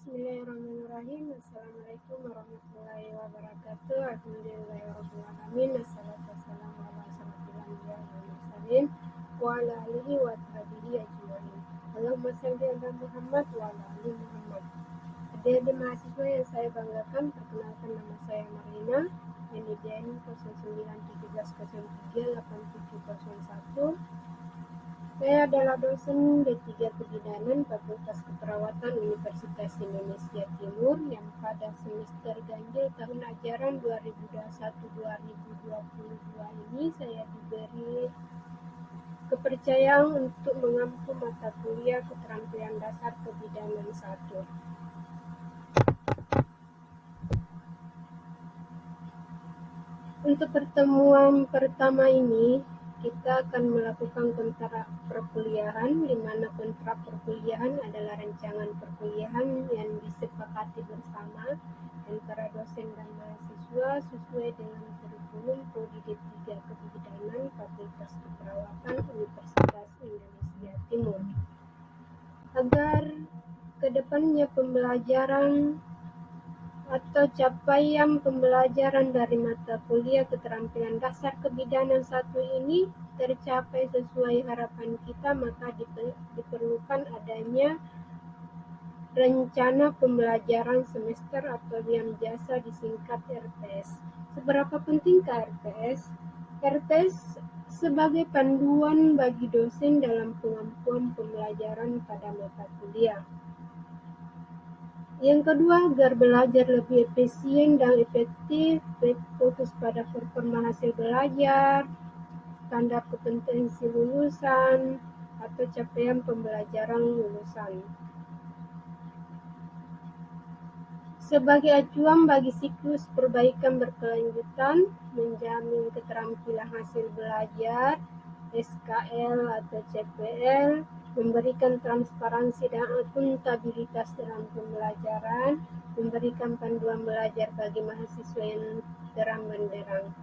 Bismillahirrahmanirrahim. Assalamualaikum warahmatullahi wabarakatuh. Alhamdulillahirrahmanirrahim. Assalatu wassalamu ala asyrofil anbiya'i wal mursalin wa ala alihi wa sahbihi ajma'in. Allahumma shalli ala Muhammad wa ala ali Muhammad. Adik-adik mahasiswa yang saya banggakan, perkenalkan nama saya Marina, NIDN 0917038701. Saya adalah dosen D3 Kebidanan Fakultas Keperawatan Universitas Indonesia Timur yang pada semester ganjil tahun ajaran 2021-2022 ini saya diberi kepercayaan untuk mengampu mata kuliah Keterampilan Dasar Kebidanan 1. Untuk pertemuan pertama ini, kita akan melakukan kontrak perkuliahan, di mana kontrak perkuliahan adalah rancangan perkuliahan yang disepakati bersama antara dosen dan mahasiswa sesuai dengan kurikulum Prodi D3 Kebidanan Fakultas Keperawatan Universitas Indonesia Timur. Agar kedepannya pembelajaran atau capaian pembelajaran dari mata kuliah Keterampilan Dasar Kebidanan 1 ini tercapai sesuai harapan kita, maka diperlukan adanya rencana pembelajaran semester atau yang biasa disingkat RPS. Seberapa pentingkah RPS? RPS sebagai panduan bagi dosen dalam pengampuan pembelajaran pada mata kuliah. Yang kedua, agar belajar lebih efisien dan efektif, fokus pada performa hasil belajar, standar kompetensi lulusan, atau capaian pembelajaran lulusan. Sebagai acuan bagi siklus perbaikan berkelanjutan, menjamin keterampilan hasil belajar, SKL atau CPL, memberikan transparansi dan akuntabilitas dalam pembelajaran, memberikan panduan belajar bagi mahasiswa yang terang benderang.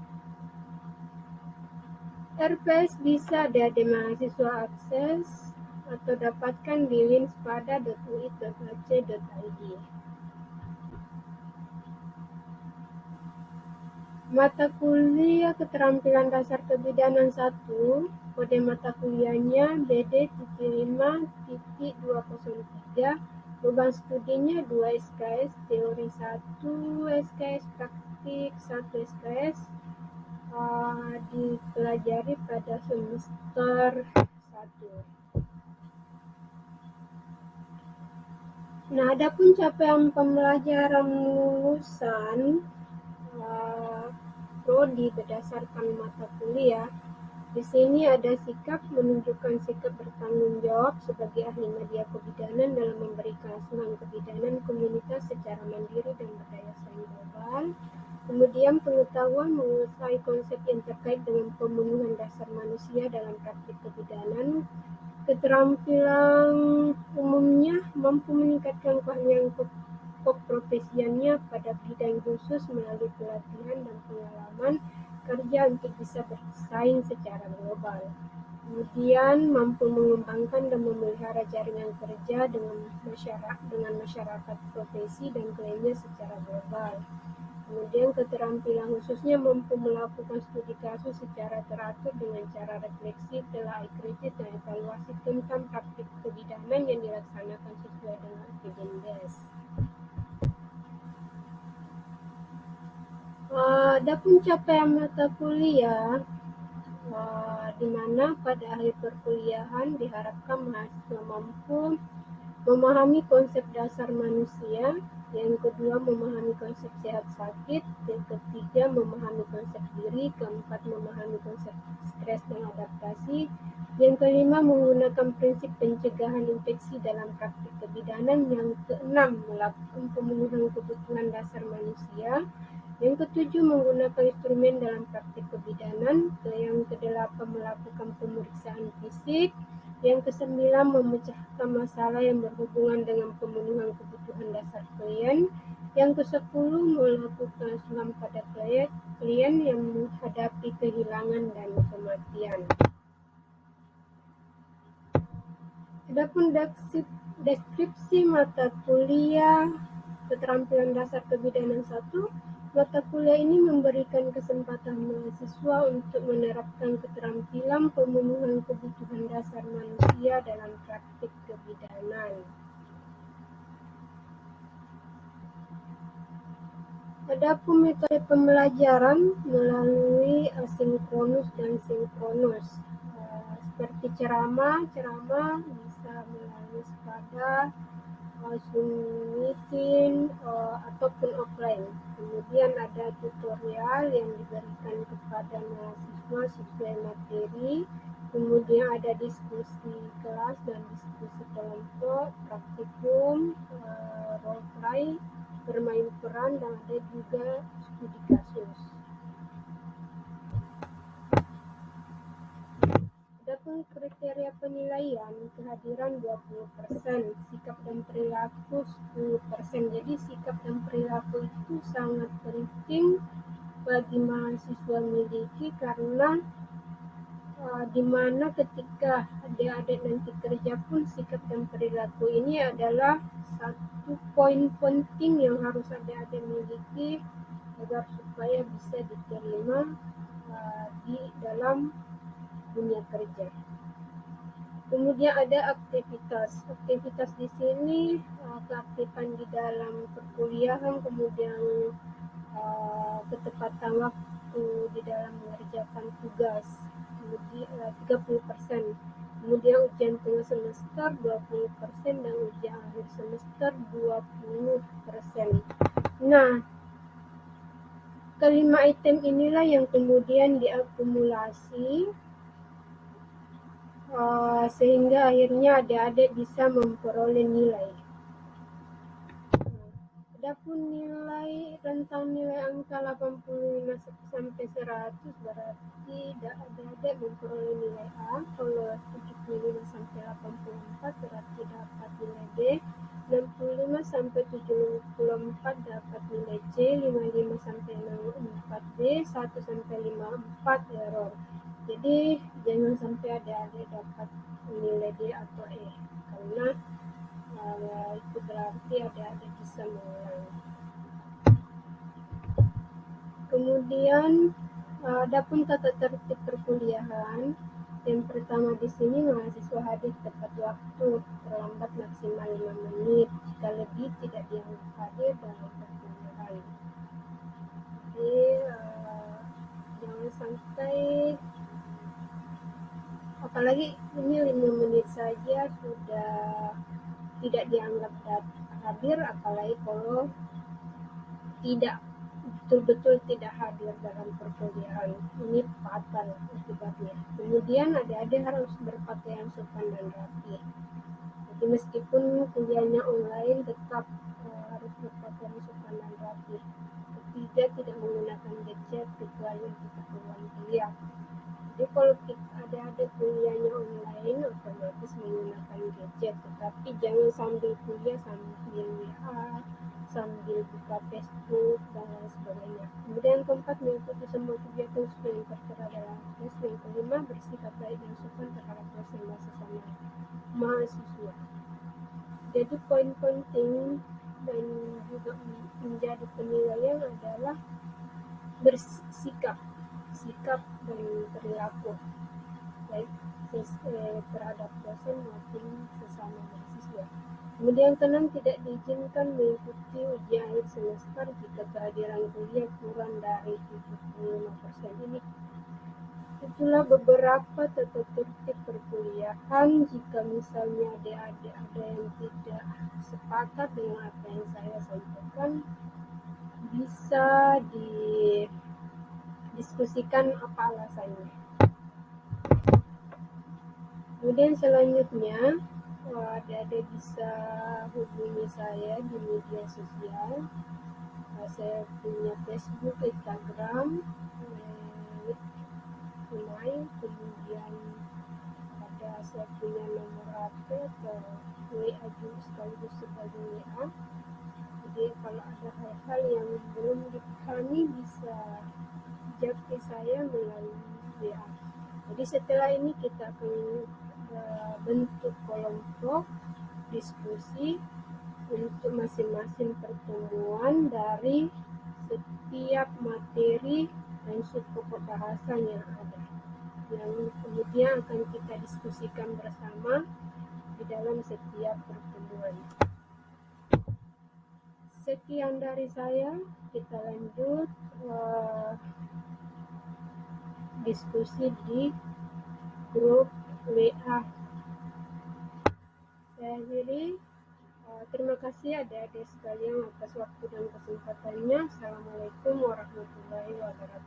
RPS bisa adik-adik mahasiswa akses atau dapatkan di link spada.uit.ac.id. Mata kuliah Keterampilan Dasar Kebidanan 1, kode mata kuliahnya BD-5.203, beban studinya 2 SKS, teori 1 SKS, praktik 1 SKS, dipelajari pada semester 1. Nah, adapun capaian pembelajaran lulusan prodi berdasarkan mata kuliah. Di sini ada sikap menunjukkan sikap bertanggung jawab sebagai ahli media kebidanan dalam memberikan asuhan kebidanan komunitas secara mandiri dan berdaya saing global. Kemudian pengetahuan menguasai konsep yang terkait dengan pemenuhan dasar manusia dalam praktik kebidanan. Keterampilan umumnya mampu meningkatkan keahlian keprofesiannya pada bidang khusus melalui pelatihan dan pengalaman kerja untuk bisa bersaing secara global. Kemudian mampu mengembangkan dan memelihara jaringan kerja dengan masyarakat profesi dan kliennya secara global. Kemudian keterampilan khususnya mampu melakukan studi kasus secara teratur dengan cara refleksi, telah kritis dan evaluasi tentang praktik kebidanan yang dilaksanakan sesuai dengan evidence. Adapun capaian mata kuliah, di mana pada akhir perkuliahan diharapkan mahasiswa mampu memahami konsep dasar manusia, yang kedua memahami konsep sehat sakit, yang ketiga memahami konsep diri, keempat memahami konsep stres dan adaptasi, yang kelima menggunakan prinsip pencegahan infeksi dalam praktik kebidanan, yang keenam melakukan pemenuhan kebutuhan dasar manusia, yang ketujuh menggunakan instrumen dalam praktik kebidanan, yang kedelapan melakukan pemeriksaan fisik, yang kesembilan memecahkan masalah yang berhubungan dengan pemenuhan kebutuhan dasar klien, yang kesepuluh melakukan asuhan pada klien yang menghadapi kehilangan dan kematian. Adapun deskripsi mata kuliah Keterampilan Dasar Kebidanan 1, mata kuliah ini memberikan kesempatan mahasiswa untuk menerapkan keterampilan pemenuhan kebutuhan dasar manusia dalam praktik kebidanan. Adapun metode pembelajaran melalui asinkronus dan sinkronus. Seperti ceramah bisa melalui SPADA, Zoom meeting, ataupun offline. Kemudian ada tutorial yang diberikan kepada mahasiswa sesuai materi. Kemudian ada diskusi kelas dan diskusi kelompok, praktikum, role play, bermain peran, dan ada juga studi kasus. Adapun kriteria penilaian, kehadiran 20%, sikap dan perilaku 10%. Jadi sikap dan perilaku itu sangat penting bagi mahasiswa miliki karena di mana ketika adik-adik nanti kerja pun sikap dan perilaku ini adalah satu poin penting yang harus adik-adik miliki agar supaya bisa diterima di dalam dunia kerja. Kemudian ada aktivitas. Aktivitas di sini keaktifan di dalam perkuliahan, kemudian ketepatan waktu di dalam mengerjakan tugas, kemudian 30%. Kemudian ujian tengah semester 20% dan ujian akhir semester 20%. Nah, kelima item inilah yang kemudian diakumulasi sehingga akhirnya adik-adik bisa memperoleh nilai. Adapun nilai rentang nilai angka 85 sampai 100 berarti adik-adik memperoleh nilai A. Kalau 75 sampai 84 berarti dapat nilai B. 65 sampai 74 dapat nilai C. 55 sampai 64 B. 1 sampai 54 error. Jadi jangan sampai adik-adik dapat nilai D atau E karena itu berarti adik-adik bisa mengulang. Kemudian adapun tata tertib perkuliahan, yang pertama di sini mahasiswa hadir tepat waktu, terlambat maksimal 5 menit, jika lebih tidak dianggap hadir dalam perkuliahan. Jadi jangan sampai, apalagi ini 5 menit saja sudah tidak dianggap hadir, apalagi kalau tidak betul-betul tidak hadir dalam perkuliahan. Ini fatal akibatnya. Kemudian adik-adik harus berpakaian sopan dan rapi. Jadi meskipun kuliahnya online tetap harus berpakaian sopan dan rapi. Ketiga, tidak menggunakan gadget kecuali untuk keperluan kuliah. Jadi kalau adik-adik kuliahnya online otomatis menggunakan gadget, tetapi jangan sambil kuliah sambil WA, sambil buka Facebook dan lain sebagainya. Kemudian keempat, mengikuti semua kegiatan sesuai yang tertera dalam tes. Yang kelima, bersikap baik dan sopan terhadap dosen dan sesama mahasiswa. Jadi poin penting dan juga menjadi penilaian adalah bersikap dan perilaku baik terhadap dosen maupun sesama mahasiswa. Kemudian keenam, tidak diizinkan mengikuti ujian akhir semester jika kehadiran kuliah kurang dari 75%. Ini itulah beberapa tata tertib perkuliahan. Jika misalnya adik-adik ada yang tidak sepakat dengan apa yang saya sampaikan, bisa didiskusikan apa alasannya. Kemudian selanjutnya adik-adik bisa hubungi saya di media sosial. Saya punya Facebook, Instagram, email, kemudian ada saya punya nomor HP atau WA juga sekaligus sebagai WA. Jadi kalau ada hal-hal yang belum dipahami bisa japri saya melalui WA. Jadi setelah ini kita akan bentuk kelompok diskusi untuk masing-masing pertemuan dari setiap materi dan sub pokok bahasan yang ada, yang kemudian akan kita diskusikan bersama di dalam setiap pertemuan. Sekian dari saya, kita lanjut diskusi di grup WA. Saya akhiri. Terima kasih adik-adik sekalian atas waktu dan kesempatannya. Assalamualaikum warahmatullahi wabarakatuh.